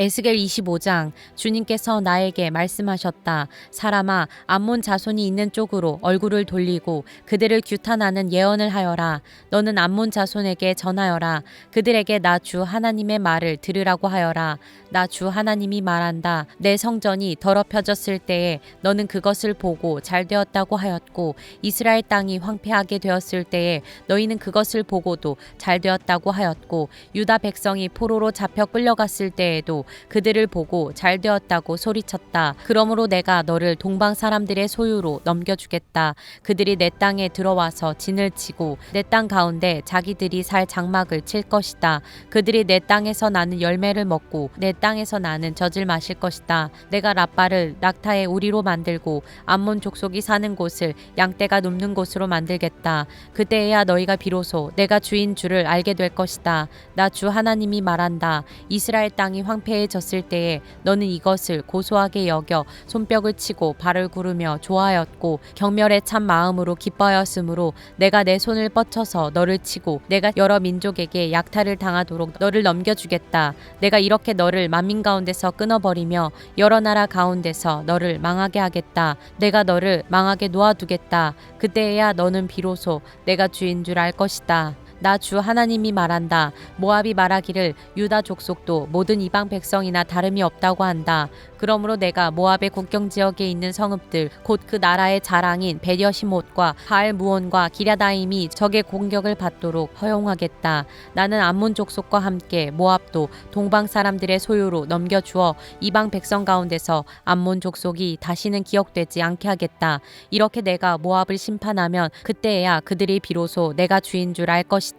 에스겔 25장. 주님께서 나에게 말씀하셨다. 사람아, 암몬 자손이 있는 쪽으로 얼굴을 돌리고 그들을 규탄하는 예언을 하여라. 너는 암몬 자손에게 전하여라. 그들에게 나 주 하나님의 말을 들으라고 하여라. 나 주 하나님이 말한다. 내 성전이 더럽혀졌을 때에 너는 그것을 보고 잘되었다고 하였고, 이스라엘 땅이 황폐하게 되었을 때에 너희는 그것을 보고도 잘되었다고 하였고, 유다 백성이 포로로 잡혀 끌려갔을 때에도 그들을 보고 잘되었다고 소리쳤다. 그러므로 내가 너를 동방 사람들의 소유로 넘겨주겠다. 그들이 내 땅에 들어와서 진을 치고 내 땅 가운데 자기들이 살 장막을 칠 것이다. 그들이 내 땅에서 나는 열매를 먹고 내 땅에서 나는 젖을 마실 것이다. 내가 라빠를 낙타의 우리로 만들고 암몬 족속이 사는 곳을 양떼가 눕는 곳으로 만들겠다. 그때에야 너희가 비로소 내가 주인 줄을 알게 될 것이다. 나 주 하나님이 말한다. 이스라엘 땅이 황폐해졌을 때에 너는 이것을 고소하게 여겨 손뼉을 치고 발을 구르며 좋아하였고, 경멸에 찬 마음으로 기뻐하였으므로 내가 내 손을 뻗쳐서 너를 치고 내가 여러 민족에게 약탈을 당하도록 너를 넘겨주겠다. 내가 이렇게 너를 만민 가운데서 끊어버리며 여러 나라 가운데서 너를 망하게 하겠다. 내가 너를 망하게 놓아두겠다. 그때에야 너는 비로소 내가 주인 줄 알 것이다. 나 주 하나님이 말한다. 모압이 말하기를 유다 족속도 모든 이방 백성이나 다름이 없다고 한다. 그러므로 내가 모압의 국경 지역에 있는 성읍들 곧 그 나라의 자랑인 베려시못과 바알무온과 기랴다임이 적의 공격을 받도록 허용하겠다. 나는 암몬 족속과 함께 모압도 동방 사람들의 소유로 넘겨주어 이방 백성 가운데서 암몬 족속이 다시는 기억되지 않게 하겠다. 이렇게 내가 모압을 심판하면 그때에야 그들이 비로소 내가 주인 줄 알 것이다.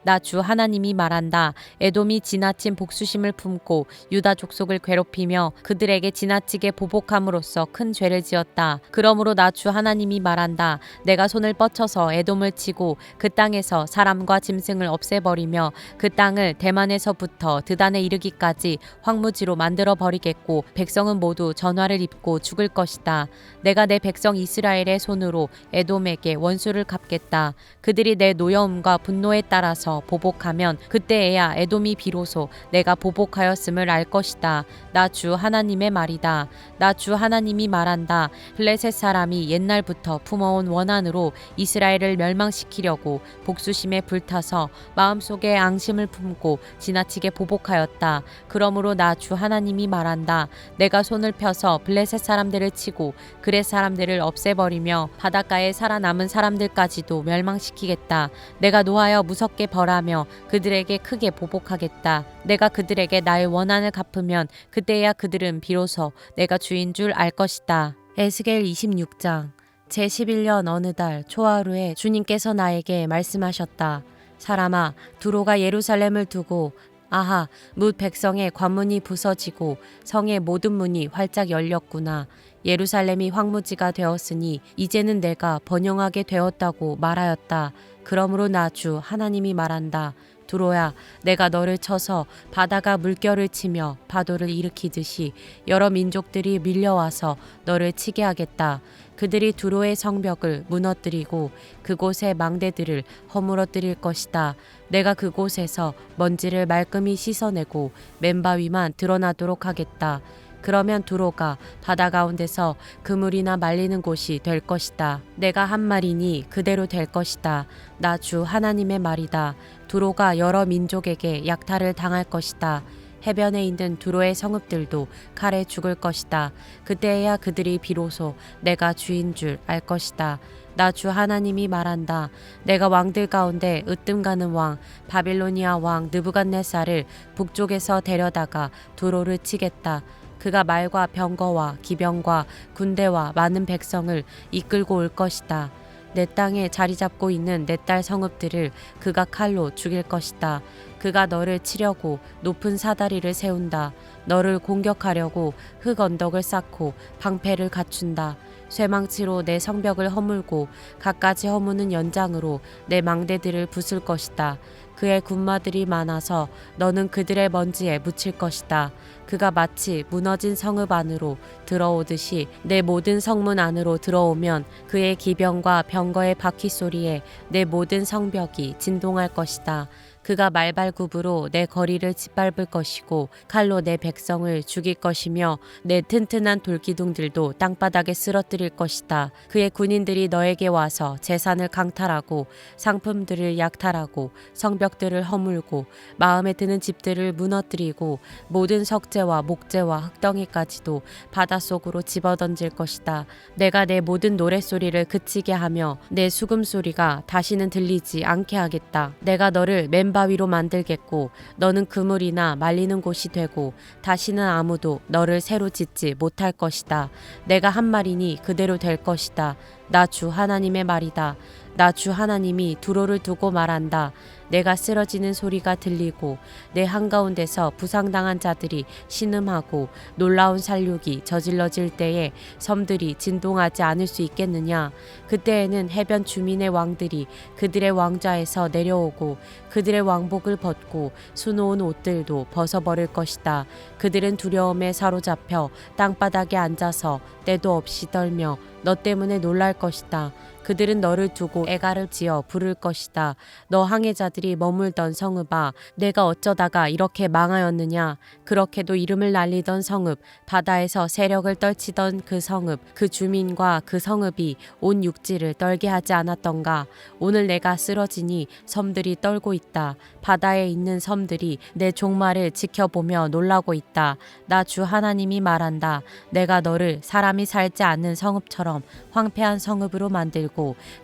나 주 하나님이 말한다. 에돔이 지나친 복수심을 품고 유다 족속을 괴롭히며 그들에게 지나치게 보복함으로써 큰 죄를 지었다. 그러므로 나 주 하나님이 말한다. 내가 손을 뻗쳐서 에돔을 치고 그 땅에서 사람과 짐승을 없애버리며 그 땅을 대만에서부터 드단에 이르기까지 황무지로 만들어 버리겠고, 백성은 모두 전화를 입고 죽을 것이다. 내가 내 백성 이스라엘의 손으로 에돔에게 원수를 갚겠다. 그들이 내 노여움과 분노에 따라서 보복하면 그때에야 에돔이 비로소 내가 보복하였음을 알 것이다. 나 주 하나님의 말이다. 나 주 하나님이 말한다. 블레셋 사람이 옛날부터 품어온 원한으로 이스라엘을 멸망시키려고 복수심에 불타서 마음속에 앙심을 품고 지나치게 보복하였다. 그러므로 나 주 하나님이 말한다. 내가 손을 펴서 블레셋 사람들을 치고 그렛 사람들을 없애버리며 바닷가에 살아남은 사람들까지도 멸망시키겠다. 내가 노하여 무섭게 벌하며 그들에게 크게 보복하겠다. 내가 그들에게 나의 원한을 갚으면 그때야 그들은 비로소 내가 주인 줄 알 것이다. 에스겔 26장. 제11년 어느 달 초하루에 주님께서 나에게 말씀하셨다. 사람아, 두로가 예루살렘을 두고 아하, 뭇 백성의 관문이 부서지고 성의 모든 문이 활짝 열렸구나. 예루살렘이 황무지가 되었으니 이제는 내가 번영하게 되었다고 말하였다. 그러므로 나 주 하나님이 말한다. 두로야, 내가 너를 쳐서 바다가 물결을 치며 파도를 일으키듯이 여러 민족들이 밀려와서 너를 치게 하겠다. 그들이 두로의 성벽을 무너뜨리고 그곳의 망대들을 허물어뜨릴 것이다. 내가 그곳에서 먼지를 말끔히 씻어내고 맨바위만 드러나도록 하겠다. 그러면 두로가 바다 가운데서 그물이나 말리는 곳이 될 것이다. 내가 한 말이니 그대로 될 것이다. 나 주 하나님의 말이다. 두로가 여러 민족에게 약탈을 당할 것이다. 해변에 있는 두로의 성읍들도 칼에 죽을 것이다. 그때야 그들이 비로소 내가 주인 줄 알 것이다. 나 주 하나님이 말한다. 내가 왕들 가운데 으뜸가는 왕 바빌로니아 왕 느부갓네살을 북쪽에서 데려다가 두로를 치겠다. 그가 말과 병거와 기병과 군대와 많은 백성을 이끌고 올 것이다. 내 땅에 자리 잡고 있는 내 딸 성읍들을 그가 칼로 죽일 것이다. 그가 너를 치려고 높은 사다리를 세운다. 너를 공격하려고 흙 언덕을 쌓고 방패를 갖춘다. 쇠망치로 내 성벽을 허물고 갖가지 허무는 연장으로 내 망대들을 부술 것이다. 그의 군마들이 많아서 너는 그들의 먼지에 묻힐 것이다. 그가 마치 무너진 성읍 안으로 들어오듯이 내 모든 성문 안으로 들어오면 그의 기병과 병거의 바퀴 소리에 내 모든 성벽이 진동할 것이다. 그가 말발굽으로 내 거리를 짓밟을 것이고 칼로 내 백성을 죽일 것이며 내 튼튼한 돌기둥들도 땅바닥에 쓰러뜨릴 것이다. 그의 군인들이 너에게 와서 재산을 강탈하고 상품들을 약탈하고 성벽들을 허물고 마음에 드는 집들을 무너뜨리고 모든 석재와 목재와 흙덩이까지도 바닷속으로 집어던질 것이다. 내가 내 모든 노랫소리를 그치게 하며 내 수금소리가 다시는 들리지 않게 하겠다. 내가 너를 맨바위로 만들겠고 너는 그물이나 말리는 곳이 되고 다시는 아무도 너를 새로 짓지 못할 것이다. 내가 한 말이니 그대로 될 것이다. 나 주 하나님의 말이다. 나 주 하나님이 두로를 두고 말한다. 내가 쓰러지는 소리가 들리고 내 한가운데서 부상당한 자들이 신음하고 놀라운 살육이 저질러질 때에 섬들이 진동하지 않을 수 있겠느냐. 그때에는 해변 주민의 왕들이 그들의 왕좌에서 내려오고 그들의 왕복을 벗고 수놓은 옷들도 벗어버릴 것이다. 그들은 두려움에 사로잡혀 땅바닥에 앉아서 때도 없이 떨며 너 때문에 놀랄 것이다. 그들은 너를 두고 애가를 지어 부를 것이다. 너 항해자들이 머물던 성읍아, 내가 어쩌다가 이렇게 망하였느냐. 그렇게도 이름을 날리던 성읍, 바다에서 세력을 떨치던 그 성읍, 그 주민과 그 성읍이 온 육지를 떨게 하지 않았던가. 오늘 내가 쓰러지니 섬들이 떨고 있다. 바다에 있는 섬들이 내 종말을 지켜보며 놀라고 있다. 나 주 하나님이 말한다. 내가 너를 사람이 살지 않는 성읍처럼 황폐한 성읍으로 만들고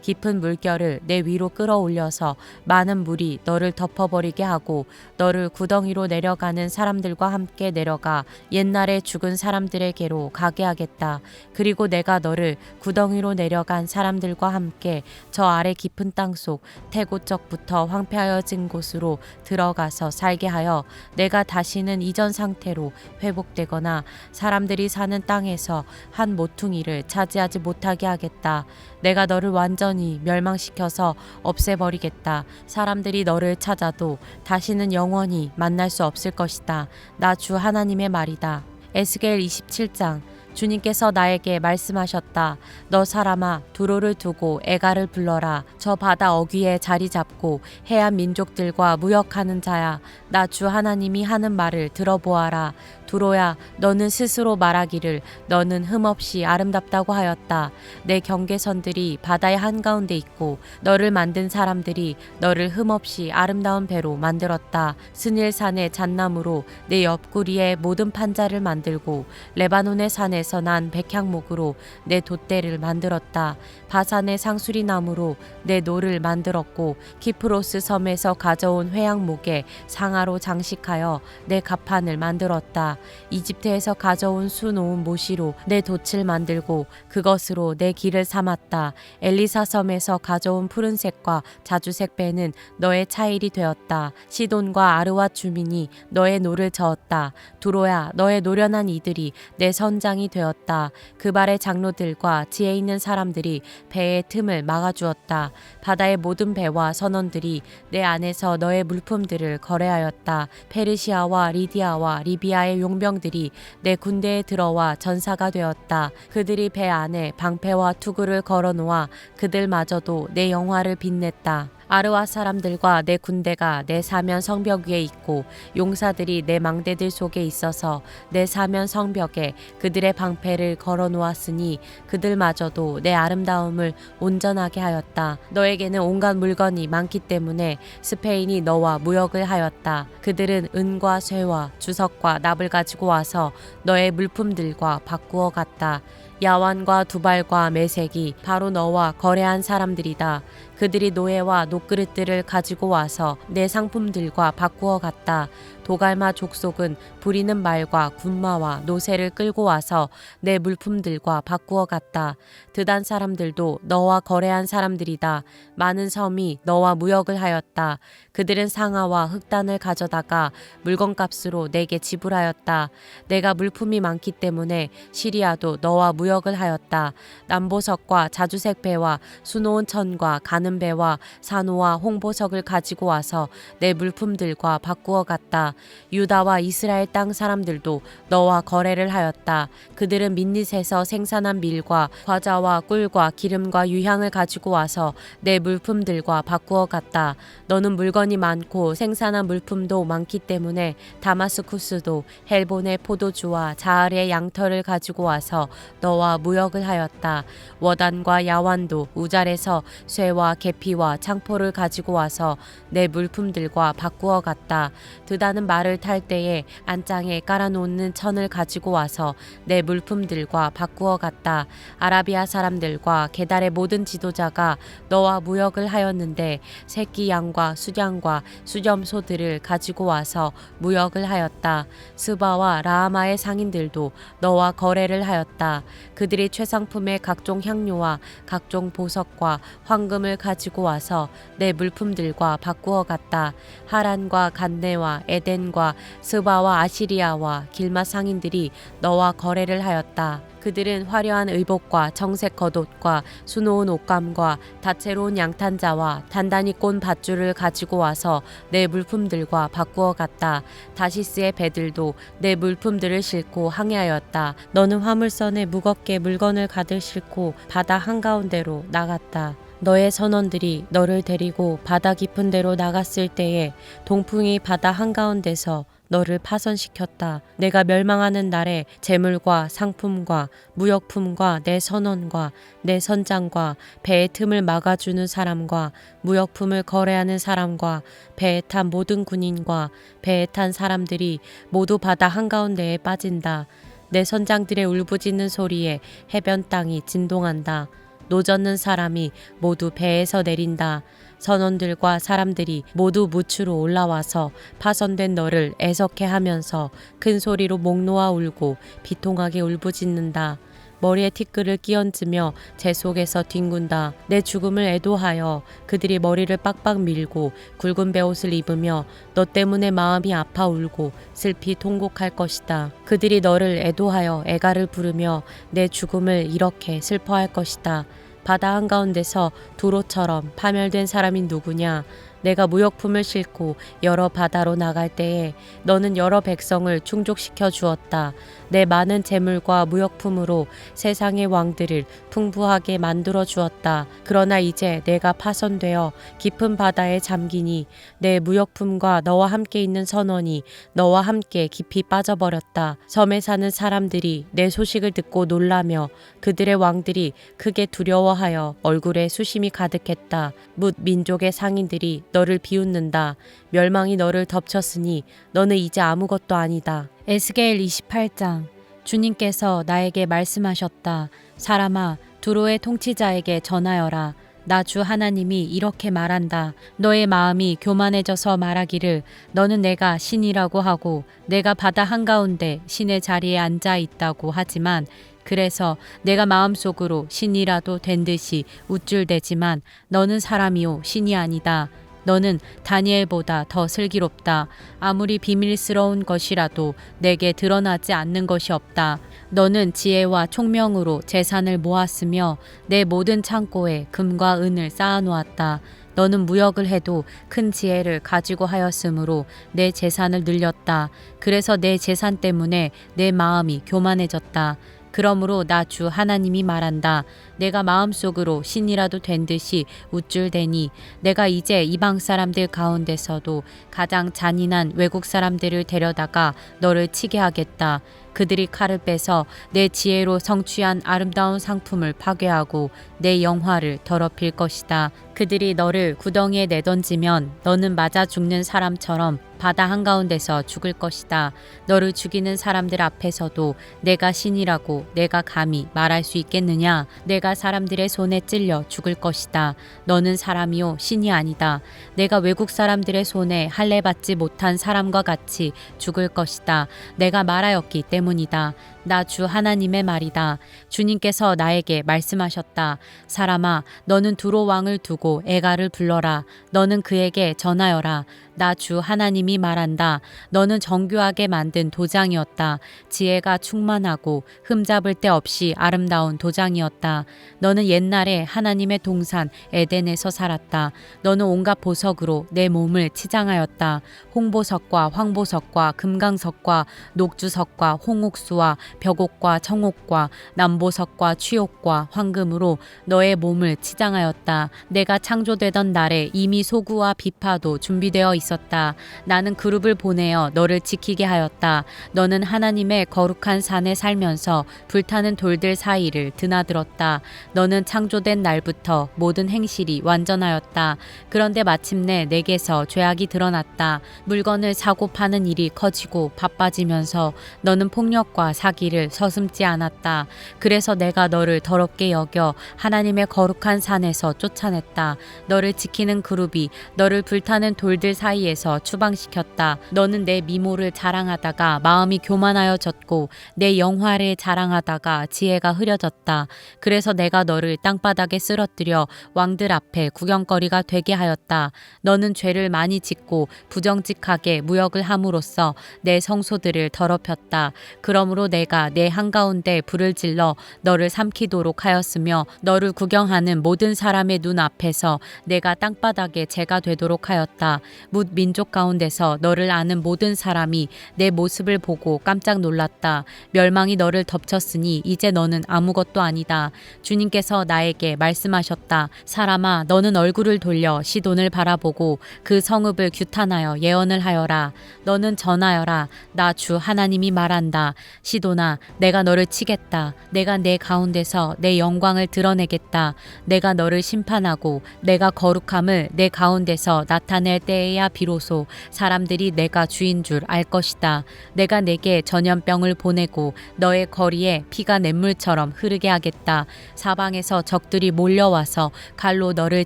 깊은 물결을 내 위로 끌어올려서 많은 물이 너를 덮어버리게 하고 너를 구덩이로 내려가는 사람들과 함께 내려가 옛날에 죽은 사람들에게로 가게 하겠다. 그리고 내가 너를 구덩이로 내려간 사람들과 함께 저 아래 깊은 땅속 태고적부터 황폐하여진 곳으로 들어가서 살게 하여 내가 다시는 이전 상태로 회복되거나 사람들이 사는 땅에서 한 모퉁이를 차지하지 못하게 하겠다. 내가 너를 완전히 멸망시켜서 없애버리겠다. 사람들이 너를 찾아도 다시는 영원히 만날 수 없을 것이다. 나 주 하나님의 말이다. 에스겔 27장. 주님께서 나에게 말씀하셨다. 너 사람아, 두로를 두고 애가를 불러라. 저 바다 어귀에 자리 잡고 해안 민족들과 무역하는 자야. 나 주 하나님이 하는 말을 들어보아라. 두로야, 너는 스스로 말하기를 너는 흠없이 아름답다고 하였다. 내 경계선들이 바다의 한가운데 있고 너를 만든 사람들이 너를 흠없이 아름다운 배로 만들었다. 스닐산의 잣나무로 내 옆구리에 모든 판자를 만들고 레바논의 산에서 난 백향목으로 내 돛대를 만들었다. 바산의 상수리 나무로 내 노를 만들었고 키프로스 섬에서 가져온 회양목에 상아로 장식하여 내 갑판을 만들었다. 이집트에서 가져온 수놓은 모시로 내 돛을 만들고 그것으로 내 길을 삼았다. 엘리사 섬에서 가져온 푸른색과 자주색 배는 너의 차일이 되었다. 시돈과 아르와 주민이 너의 노를 저었다. 두로야, 너의 노련한 이들이 내 선장이 되었다. 그 발의 장로들과 지혜 있는 사람들이 배의 틈을 막아주었다. 바다의 모든 배와 선원들이 내 안에서 너의 물품들을 거래하였다. 페르시아와 리디아와 리비아의 용병들이 내 군대에 들어와 전사가 되었다. 그들이 배 안에 방패와 투구를 걸어놓아 그들마저도 내 영화를 빛냈다. 아르와 사람들과 내 군대가 내 사면 성벽 위에 있고 용사들이 내 망대들 속에 있어서 내 사면 성벽에 그들의 방패를 걸어 놓았으니 그들마저도 내 아름다움을 온전하게 하였다. 너에게는 온갖 물건이 많기 때문에 스페인이 너와 무역을 하였다. 그들은 은과 쇠와 주석과 납을 가지고 와서 너의 물품들과 바꾸어 갔다. 야완과 두발과 메색이 바로 너와 거래한 사람들이다. 그들이 노예와 녹그릇들을 가지고 와서 내 상품들과 바꾸어 갔다. 도갈마 족속은 부리는 말과 군마와 노새를 끌고 와서 내 물품들과 바꾸어 갔다. 드단 사람들도 너와 거래한 사람들이다. 많은 섬이 너와 무역을 하였다. 그들은 상아와 흑단을 가져다가 물건값으로 내게 지불하였다. 내가 물품이 많기 때문에 시리아도 너와 무역을 하였다. 남보석과 자주색 배와 수놓은 천과 가는 배와 산호와 홍보석을 가지고 와서 내 물품들과 바꾸어 갔다. 유다와 이스라엘 땅 사람들도 너와 거래를 하였다. 그들은 민닛에서 생산한 밀과 과자와 꿀과 기름과 유향을 가지고 와서 내 물품들과 바꾸어 갔다. 너는 물건이 많고 생산한 물품도 많기 때문에 다마스쿠스도 헬본의 포도주와 자알의 양털을 가지고 와서 너와 무역을 하였다. 워단과 야완도 우잘에서 쇠와 계피와 창포를 가지고 와서 내 물품들과 바꾸어 갔다. 드다는 말을 탈 때에 안장에 깔아놓는 천을 가지고 와서 내 물품들과 바꾸어 갔다. 아라비아 사람들과 게달의 모든 지도자가 너와 무역을 하였는데 새끼 양과 수장과 수점소들을 가지고 와서 무역을 하였다. 스바와 라하마의 상인들도 너와 거래를 하였다. 그들이 최상품의 각종 향료와 각종 보석과 황금을 가지고 와서 내 물품들과 바꾸어 갔다. 하란과 간네와 에덴과 스바와 아시리아와 길맛 상인들이 너와 거래를 하였다. 그들은 화려한 의복과 정색 겉옷과 수놓은 옷감과 다채로운 양탄자와 단단히 꼰 밧줄을 가지고 와서 내 물품들과 바꾸어 갔다. 다시스의 배들도 내 물품들을 싣고 항해하였다. 너는 화물선에 무겁게 물건을 가득 싣고 바다 한가운데로 나갔다. 너의 선원들이 너를 데리고 바다 깊은 데로 나갔을 때에 동풍이 바다 한가운데서 너를 파손시켰다. 내가 멸망하는 날에 재물과 상품과 무역품과 내 선원과 내 선장과 배의 틈을 막아주는 사람과 무역품을 거래하는 사람과 배에 탄 모든 군인과 배에 탄 사람들이 모두 바다 한가운데에 빠진다. 내 선장들의 울부짖는 소리에 해변 땅이 진동한다. 노젓는 사람이 모두 배에서 내린다. 선원들과 사람들이 모두 무추로 올라와서 파손된 너를 애석해 하면서 큰 소리로 목 놓아 울고 비통하게 울부짖는다. 머리에 티끌을 끼얹으며 제 속에서 뒹군다. 내 죽음을 애도하여 그들이 머리를 빡빡 밀고 굵은 베옷을 입으며 너 때문에 마음이 아파 울고 슬피 통곡할 것이다. 그들이 너를 애도하여 애가를 부르며 내 죽음을 이렇게 슬퍼할 것이다. 바다 한가운데서 두로처럼 파멸된 사람이 누구냐? 내가 무역품을 싣고 여러 바다로 나갈 때에 너는 여러 백성을 충족시켜 주었다. 내 많은 재물과 무역품으로 세상의 왕들을 풍부하게 만들어 주었다. 그러나 이제 내가 파손되어 깊은 바다에 잠기니 내 무역품과 너와 함께 있는 선원이 너와 함께 깊이 빠져버렸다. 섬에 사는 사람들이 내 소식을 듣고 놀라며 그들의 왕들이 크게 두려워하여 얼굴에 수심이 가득했다. 뭇 민족의 상인들이 너를 비웃는다. 멸망이 너를 덮쳤으니 너는 이제 아무것도 아니다. 에스겔 28장. 주님께서 나에게 말씀하셨다. 사람아, 두로의 통치자에게 전하여라. 나 주 하나님이 이렇게 말한다. 너의 마음이 교만해져서 말하기를 너는 내가 신이라고 하고 내가 바다 한가운데 신의 자리에 앉아 있다고 하지만 그래서 내가 마음속으로 신이라도 된 듯이 우쭐대지만 너는 사람이요 신이 아니다. 너는 다니엘보다 더 슬기롭다. 아무리 비밀스러운 것이라도 내게 드러나지 않는 것이 없다. 너는 지혜와 총명으로 재산을 모았으며 내 모든 창고에 금과 은을 쌓아놓았다. 너는 무역을 해도 큰 지혜를 가지고 하였으므로 내 재산을 늘렸다. 그래서 내 재산 때문에 내 마음이 교만해졌다. 그러므로 나 주 하나님이 말한다. 내가 마음속으로 신이라도 된 듯이 우쭐대니 내가 이제 이방 사람들 가운데서도 가장 잔인한 외국 사람들을 데려다가 너를 치게 하겠다. 그들이 칼을 빼서 내 지혜로 성취한 아름다운 상품을 파괴하고 내 영화를 더럽힐 것이다. 그들이 너를 구덩이에 내던지면 너는 맞아 죽는 사람처럼 바다 한가운데서 죽을 것이다. 너를 죽이는 사람들 앞에서도 내가 신이라고 내가 감히 말할 수 있겠느냐? 내가 사람들의 손에 찔려 죽을 것이다. 너는 사람이요 신이 아니다. 내가 외국 사람들의 손에 할례받지 못한 사람과 같이 죽을 것이다. 내가 말하였기 때문이다. 나 주 하나님의 말이다. 주님께서 나에게 말씀하셨다. 사람아, 너는 두로 왕을 두고 에가를 불러라. 너는 그에게 전하여라. 나 주 하나님이 말한다. 너는 정교하게 만든 도장이었다. 지혜가 충만하고 흠잡을 데 없이 아름다운 도장이었다. 너는 옛날에 하나님의 동산 에덴에서 살았다. 너는 온갖 보석으로 내 몸을 치장하였다. 홍보석과 황보석과 금강석과 녹주석과 홍옥수와 벽옥과 청옥과 남보석과 취옥과 황금으로 너의 몸을 치장하였다. 내가 창조되던 날에 이미 소구와 비파도 준비되어 있었다. 나는 그룹을 보내어 너를 지키게 하였다. 너는 하나님의 거룩한 산에 살면서 불타는 돌들 사이를 드나들었다. 너는 창조된 날부터 모든 행실이 완전하였다. 그런데 마침내 내게서 죄악이 드러났다. 물건을 사고 파는 일이 커지고 바빠지면서 너는 폭력과 사기를 서슴지 않았다. 그래서 내가 너를 더럽게 여겨 하나님의 거룩한 산에서 쫓아냈다. 너를 지키는 그룹이 너를 불타는 돌들 사이에서 추방시켰다. 너는 내 미모를 자랑하다가 마음이 교만하여졌고 내 영화를 자랑하다가 지혜가 흐려졌다. 그래서 내가 너를 땅바닥에 쓰러뜨려 왕들 앞에 구경거리가 되게 하였다. 너는 죄를 많이 짓고 부정직하게 무역을 함으로써 내 성소들을 더럽혔다. 그러므로 내가 내 한가운데 불을 질러 너를 삼키도록 하였으며 너를 구경하는 모든 사람의 눈 앞에서 내가 땅바닥에 재가 되도록 하였다. 뭇 민족 가운데서 너를 아는 모든 사람이 내 모습을 보고 깜짝 놀랐다. 멸망이 너를 덮쳤으니 이제 너는 아무것도 아니다. 주님께서 나에게 말씀하셨다. 사람아, 너는 얼굴을 돌려 시돈을 바라보고 그 성읍을 규탄하여 예언을 하여라. 너는 전하여라. 나 주 하나님이 말한다. 시돈아, 내가 너를 치겠다. 내가 내 가운데서 내 영광을 드러내겠다. 내가 너를 심판하고 내가 거룩함을 내 가운데서 나타낼 때에야 비로소 사람들이 내가 주인 줄 알 것이다. 내가 내게 전염병을 보내고 너의 거리에 피가 냇물처럼 흐르게 하겠다. 사방에서 적들이 몰려와서 칼로 너를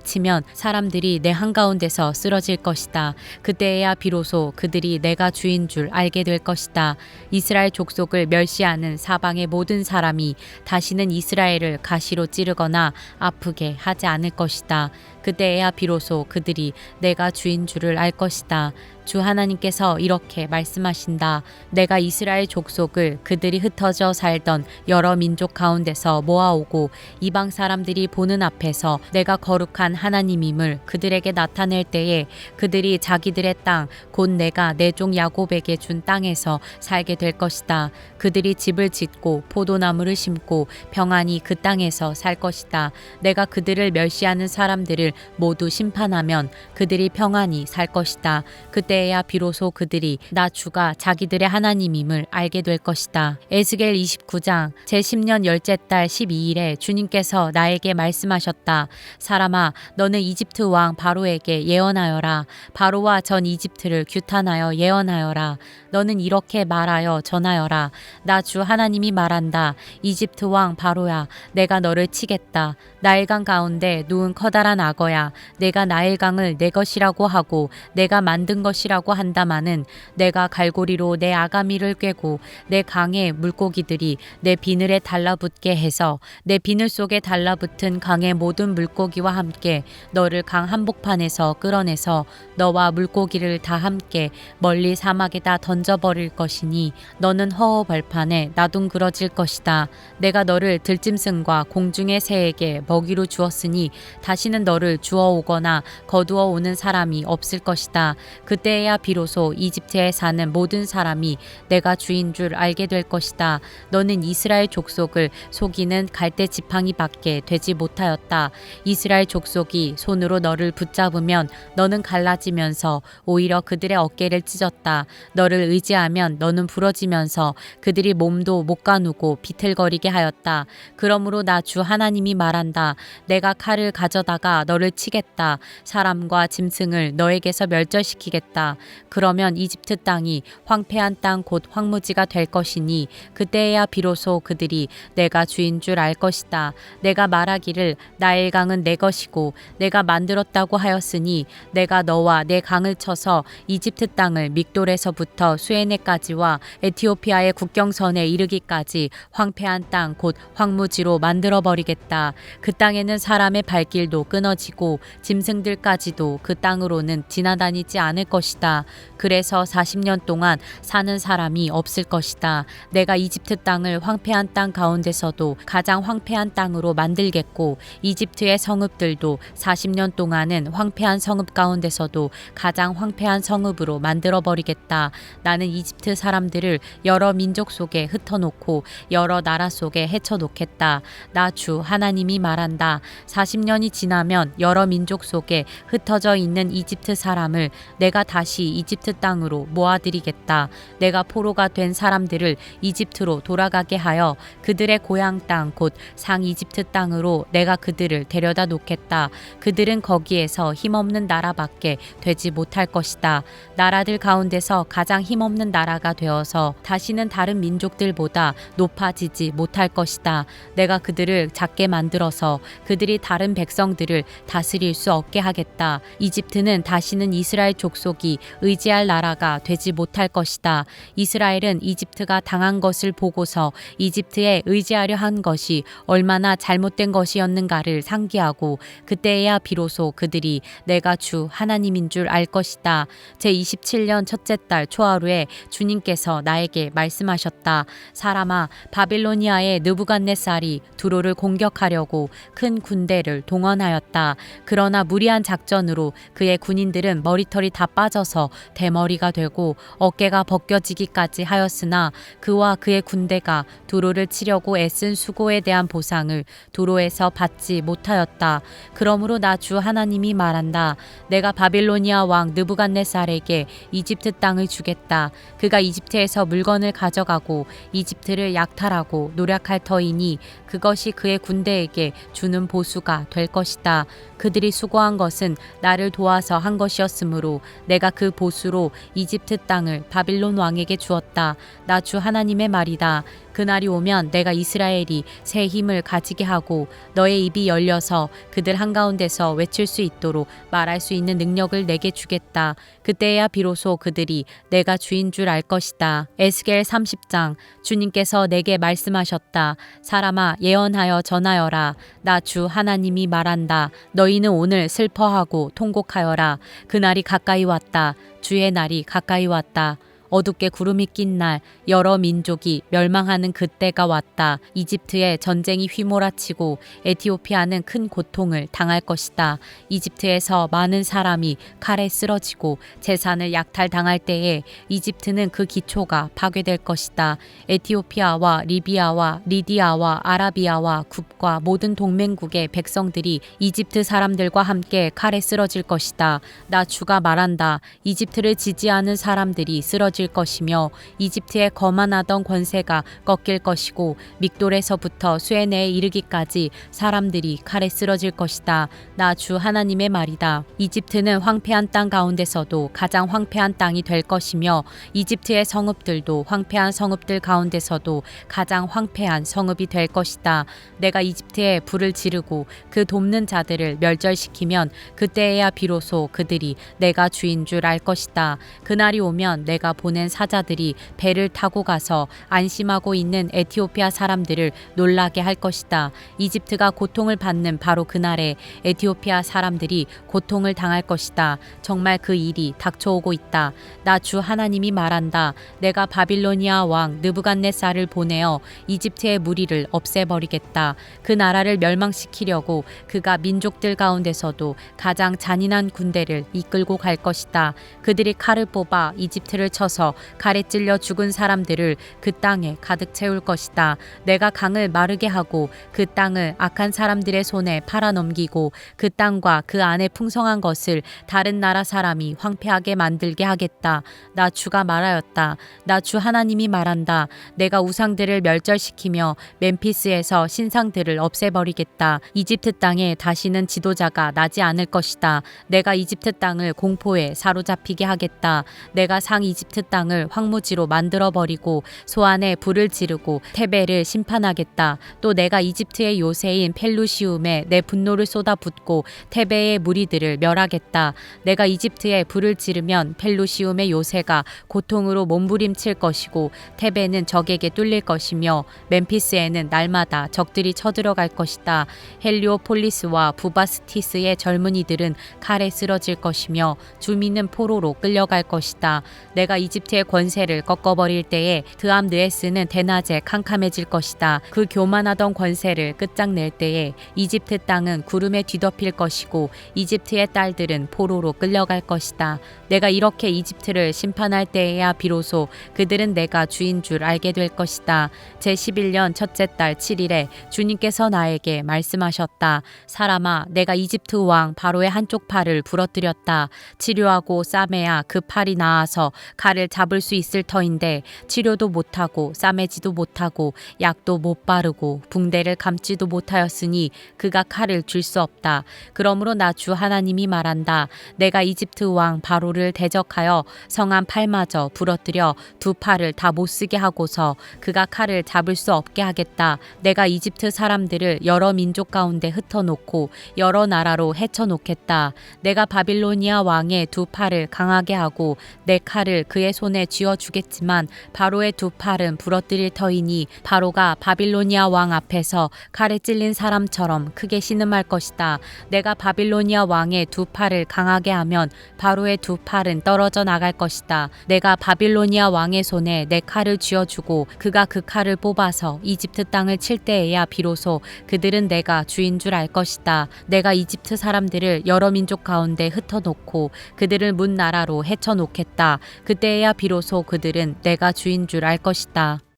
치면 사람들이 내 한가운데서 쓰러질 것이다. 그때에야 비로소 그들이 내가 주인 줄 알게 될 것이다. 이스라엘 족속을 멸시하는 사방의 모든 사람이 다시는 이스라엘을 가시로 찌르거나 아프게 하지 않을 것이다. 그때에야 비로소 그들이 내가 주인 줄을 알 것이다. 주 하나님께서 이렇게 말씀하신다. 내가 이스라엘 족속을 그들이 흩어져 살던 여러 민족 가운데서 모아오고 이방 사람들이 보는 앞에서 내가 거룩한 하나님임을 그들에게 나타낼 때에 그들이 자기들의 땅, 곧 내가 내 종 야곱에게 준 땅에서 살게 될 것이다. 그들이 집을 짓고 포도나무를 심고 평안히 그 땅에서 살 것이다. 내가 그들을 멸시하는 사람들을 모두 심판하면 그들이 평안히 살 것이다. 그때에야 비로소 그들이 나 주가 자기들의 하나님임을 알게 될 것이다. 에스겔 29장 제10년 열째 달 12일에 주님께서 나에게 말씀하셨다. 사람아, 너는 이집트 왕 바로에게 예언하여라. 바로와 전 이집트를 규탄하여 예언하여라. 너는 이렇게 말하여 전하여라. 나 주 하나님이 말한다. 이집트 왕 바로야, 내가 너를 치겠다. 나일강 가운데 누운 커다란 악어야. 내가 나일강을 내 것이라고 하고 내가 만든 것이라고 한다마는 내가 갈고리로 내 아가미를 꿰고 내 강의 물고기들이 내 비늘에 달라붙게 해서 내 비늘 속에 달라붙은 강의 모든 물고기와 함께 너를 강 한복판에서 끌어내서 너와 물고기를 다 함께 멀리 사막에다 던져버릴 것이니 너는 허허 벌판에 나둥그러질 것이다. 내가 너를 들짐승과 공중의 새에게 먹이로 주었으니 다시는 너를 주워오거나 거두어 오는 사람이 없을 것이다. 그때야 비로소 이집트에 사는 모든 사람이 내가 주인 줄 알게 될 것이다. 너는 이스라엘 족속을 속이는 갈대 지팡이밖에 되지 못하였다. 이스라엘 족속이 손으로 너를 붙잡으면 너는 갈라지면서 오히려 그들의 어깨를 찢었다. 너를 의지하면 너는 부러지면서 그들이 몸도 못 가누고 비틀거리게 하였다. 그러므로 나 주 하나님이 말한다. 내가 칼을 가져다가 너를 치겠다. 사람과 짐승을 너에게서 멸절시키겠다. 그러면 이집트 땅이 황폐한 땅 곧 황무지가 될 것이니 그때에야 비로소 그들이 내가 주인 줄 알 것이다. 내가 말하기를 나일 강은 내 것이고 내가 만들었다고 하였으니 내가 너와 내 강을 쳐서 이집트 땅을 믹돌에서부터 수에네까지와 에티오피아의 국경선에 이르기까지 황폐한 땅 곧 황무지로 만들어 버리겠다. 그 땅에는 사람의 발길도 끊어지고 짐승들까지도 그 땅으로는 지나다니지 않을 것이다. 그래서 40년 동안 사는 사람이 없을 것이다. 내가 이집트 땅을 황폐한 땅 가운데서도 가장 황폐한 땅으로 만들겠고 이집트의 성읍들도 40년 동안은 황폐한 성읍 가운데서도 가장 황폐한 성읍으로 만들어 버리겠다. 나는 이집트 사람들을 여러 민족 속에 흩어놓고 여러 나라 속에 헤쳐놓겠다. 나 주 하나님이 말한다. 40년이 지나면 여러 민족 속에 흩어져 있는 이집트 사람을 내가 다시 이집트 땅으로 모아들이겠다. 내가 포로가 된 사람들을 이집트로 돌아가게 하여 그들의 고향 땅 곧 상 이집트 땅으로 내가 그들을 데려다 놓겠다. 그들은 거기에서 힘없는 나라밖에 되지 못할 것이다. 나라들 가운데서 가장 힘없는 나라가 되어서 다시는 다른 민족들보다 높아지지 못할 것이다. 내가 그들을 작게 만들어서 그들이 다른 백성들을 다스릴 수 없게 하겠다. 이집트는 다시는 이스라엘 족속이 의지할 나라가 되지 못할 것이다. 이스라엘은 이집트가 당한 것을 보고서 이집트에 의지하려 한 것이 얼마나 잘못된 것이었는가를 상기하고 그때에야 비로소 그들이 내가 주 하나님인 줄 알 것이다. 제27년 첫째 달 초하루에 주님께서 나에게 말씀하셨다. 사람아, 바빌로니아의 느부갓네살이 두로를 공격하려고 큰 군대를 동원하였다. 그러나 무리한 작전으로 그의 군인들은 머리털이 다 빠져서 대머리가 되고 어깨가 벗겨지기까지 하였으나 그와 그의 군대가 두로를 치려고 애쓴 수고에 대한 보상을 두로에서 받지 못하였다. 그러므로 나 주 하나님이 말한다. 내가 바빌로니아 왕 느부갓네살에게 이집트 땅을 주겠다. 그가 이집트에서 물건을 가져가고 이집트를 약탈하고 노략할 터이니 그것이 그의 군대에게 주는 보수가 될 것이다. 그들이 수고한 것은 나를 도와서 한 것이었으므로 내가 그 보수로 이집트 땅을 바빌론 왕에게 주었다. 나 주 하나님의 말이다. 그날이 오면 내가 이스라엘이 새 힘을 가지게 하고 너의 입이 열려서 그들 한가운데서 외칠 수 있도록 말할 수 있는 능력을 내게 주겠다. 그때야 비로소 그들이 내가 주인 줄 알 것이다. 에스겔 30장. 주님께서 내게 말씀하셨다. 사람아, 예언하여 전하여라. 나 주 하나님이 말한다. 너희는 오늘 슬퍼하고 통곡하여라. 그날이 가까이 왔다. 주의 날이 가까이 왔다. 어둡게 구름이 낀 날 여러 민족이 멸망하는 그때가 왔다. 이집트에 전쟁이 휘몰아치고 에티오피아는 큰 고통을 당할 것이다. 이집트에서 많은 사람이 칼에 쓰러지고 재산을 약탈당할 때에 이집트는 그 기초가 파괴될 것이다. 에티오피아와 리비아와 리디아와 아라비아와 굽과 모든 동맹국의 백성들이 이집트 사람들과 함께 칼에 쓰러질 것이다. 나 주가 말한다. 이집트를 지지하는 사람들이 쓰러질 것이며 이집트의 거만하던 권세가 꺾일 것이고 믹돌에서부터 수에네에 이르기까지 사람들이 칼에 쓰러질 것이다. 나 주 하나님의 말이다. 이집트는 황폐한 땅 가운데서도 가장 황폐한 땅이 될 것이며 이집트의 성읍들도 황폐한 성읍들 가운데서도 가장 황폐한 성읍이 될 것이다. 내가 이집트에 불을 지르고 그 돕는 자들을 멸절시키면 그때에야 비로소 그들이 내가 주인 줄 알 것이다. 그날이 오면 내가 보낸 사자들이 배를 타고 가서 안심하고 있는 에티오피아 사람들을 놀라게 할 것이다. 이집트가 고통을 받는 바로 그날에 에티오피아 사람들이 고통을 당할 것이다. 정말 그 일이 닥쳐오고 있다. 나 주 하나님이 말한다. 내가 바빌로니아 왕 느부갓네살을 보내어 이집트의 무리를 없애버리겠다. 그 나라를 멸망시키려고 그가 민족들 가운데서도 가장 잔인한 군대를 이끌고 갈 것이다. 그들이 칼을 뽑아 이집트를 쳐서 하고서 칼에 찔려 죽은 사람들을 그 땅에 가득 채울 것이다. 내가 강을 마르게 하고 그 땅을 악한 사람들의 손에 팔아넘기고 그 땅과 그 안에 풍성한 것을 다른 나라 사람이 황폐하게 만들게 하겠다. 나 주가 말하였다. 나 주 하나님이 말한다. 내가 우상들을 멸절시키며 멤피스에서 신상들을 없애버리겠다. 이집트 땅에 다시는 지도자가 나지 않을 것이다. 내가 이집트 땅을 공포에 사로잡히게 하겠다. 내가 상 이집트 땅을 황무지로 만들어버리고 소안에 불을 지르고 테베를 심판하겠다. 또 내가 이집트의 요새인 펠루시움에 내 분노를 쏟아붓고 테베의 무리들을 멸하겠다. 내가 이집트에 불을 지르면 펠루시움의 요새가 고통으로 몸부림칠 것이고 테베는 적에게 뚫릴 것이며 멤피스에는 날마다 적들이 쳐들어갈 것이다. 헬리오폴리스와 부바스티스의 젊은이들은 칼에 쓰러질 것이며 주민은 포로로 끌려갈 것이다. 내가 이집트의 권세를 꺾어버릴 때에 드암느에스는 대낮에 캄캄해질 것이다. 그 교만하던 권세를 끝장낼 때에 이집트 땅은 구름에 뒤덮일 것이고 이집트의 딸들은 포로로 끌려갈 것이다. 내가 이렇게 이집트를 심판할 때에야 비로소 그들은 내가 주인 줄 알게 될 것이다. 제11년 첫째 달 7일에 주님께서 나에게 말씀하셨다. 사람아, 내가 이집트 왕 바로의 한쪽 팔을 부러뜨렸다. 치료하고 싸매야 그 팔이 나아서 칼을 잡을 수 있을 터인데 치료도 못하고 싸매지도 못하고 약도 못 바르고 붕대를 감지도 못하였으니 그가 칼을 줄 수 없다. 그러므로 나 주 하나님이 말한다. 내가 이집트 왕 바로를 대적하여 성한 팔마저 부러뜨려 두 팔을 다 못쓰게 하고서 그가 칼을 잡을 수 없게 하겠다. 내가 이집트 사람들을 여러 민족 가운데 흩어놓고 여러 나라로 헤쳐놓겠다. 내가 바빌로니아 왕의 두 팔을 강하게 하고 내 칼을 그의 손에 쥐어주겠지만 바로의 두 팔은 부러뜨릴 터이니 바로가 바빌로니아 왕 앞에서 칼에 찔린 사람처럼 크게 신음할 것이다. 내가 바빌로니아 왕의 두 팔을 강하게 하면 바로의 두 팔은 떨어져 나갈 것이다. 내가 바빌로니아 왕의 손에 내 칼을 쥐어주고 그가 그 칼을 뽑아서 이집트 땅을 칠 때에야 비로소 그들은 내가 주인 줄 알 것이다. 내가 이집트 사람들을 여러 민족 가운데 흩어놓고 그들을 문 나라로 헤쳐놓겠다. 그때에야 비로소 그들은 내가 주인 줄 알 것이다.